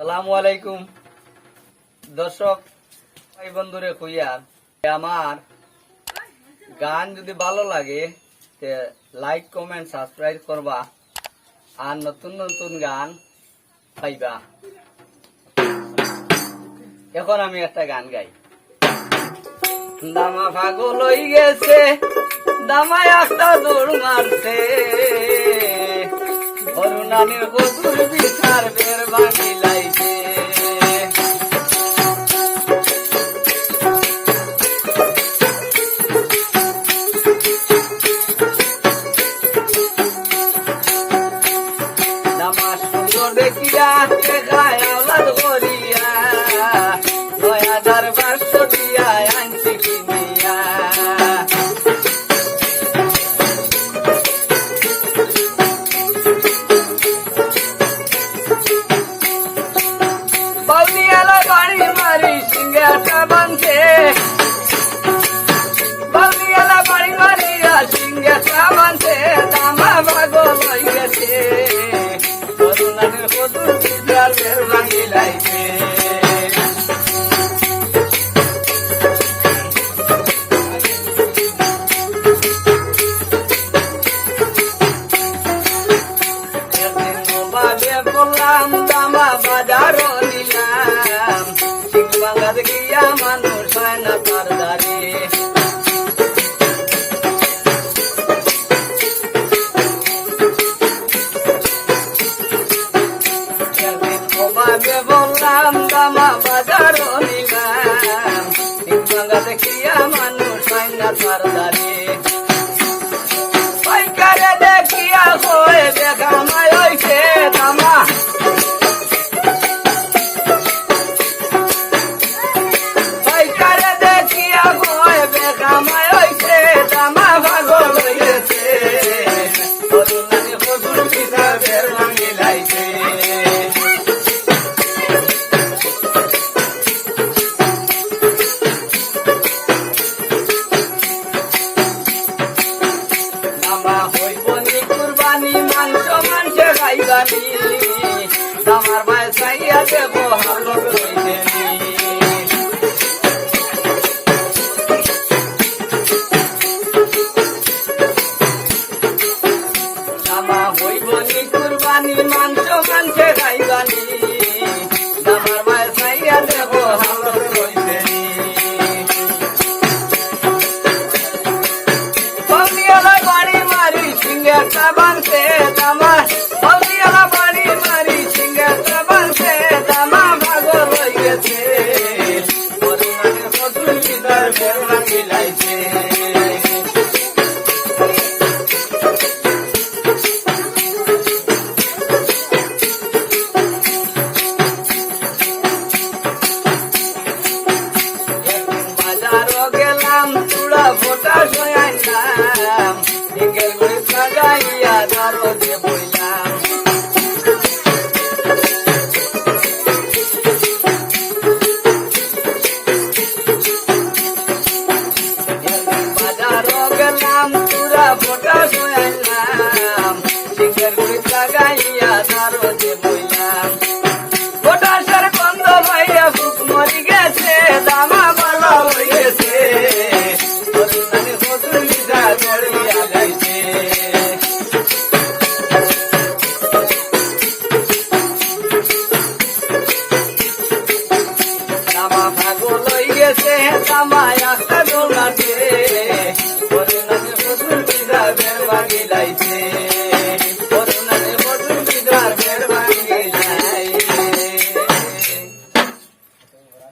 সালামু আলাইকুম দর্শক ভাই বন্ধুরে কইয়া আমার গান যদি ভালো লাগে লাইক কমেন্ট সাবস্ক্রাইব করবা আর নতুন নতুন গান পাইবা। এখন আমি একটা গান গাই। দামা পাগল হই গেছে, দামায় একটা দৌড় মারছে, অরুণানির কদুর বিচার বের ভাঙি লাইছে। দামা সুন্দর দেখিয়া দেখায় আওলাদ করিয়া ৯,৫০০ দিয়া আনছি কিনিয়া। বাউনিয়ালা বাড়ি মারি সিংহাটা বাঁধে, বাউনিয়ালা বাড়ি মারিয়া সিংহাটা বাঁধে, দামা পাগল হই গেছে, অরুণানির কদুর বিচার বের ভাঙি লাইছে। বললাম দামা বাজার নিলাম, সিংবাঙ্গাত গিয়া মানুষ হয় না তার দাঁড়ি। বললাম দামা বাজার নিলাম, সিংবাঙ্গাত গিয়া মানুষ হয় না তার দাঁড়ি। পাইকারে দেখিয়া হয়ে দেখা মায় হইছে দামা, পাইকারে দেখিয়া হয়ে দেখা মায় হইছে, দামা পাগল হইছে, অরুণানি কদুর বিচার বের ভাঙি লাইছে। আমার ভাই চাইয়া দেব ভালো রইতে দামা হইব নি কুরবানি, মাংস মাংসে খাইবানি, আমার ভাই চাইয়া দেব ভালো রইতে। বাউনিয়ালা বাড়ি মারি সিংহাটা বাঁধছে, দামা বাউনিয়ালা বাড়ি মারি সিংহাটা বাঁধছে, দামা পাগল হই গেছে, অরুণানির কদুর বিচার বের ভাঙি লাইছে। বাজারও গেলাম, চূড়া ফোটা সয়াইলাম, ডিঙ্গের গুড়ি লাগাইয়া দরজে বইলাম। বাজারও গেলাম, চূড়া ফোটা সয়াইলাম, ডিঙ্গের গুড়ি লাগাইয়া দরজে বইলাম। পটাশের গন্ধ ভাইয়া বুক মরি গেছে, দামা ভালো হয়ে গেছে, অরুণানির কদুর বিচার বেরিয়া লাইছে। দামা পাগল হয়ে গেছে, দামা একটা দৌড়াতে, অরুণানির কদুর বিচার বের ভাঙি লাইছে।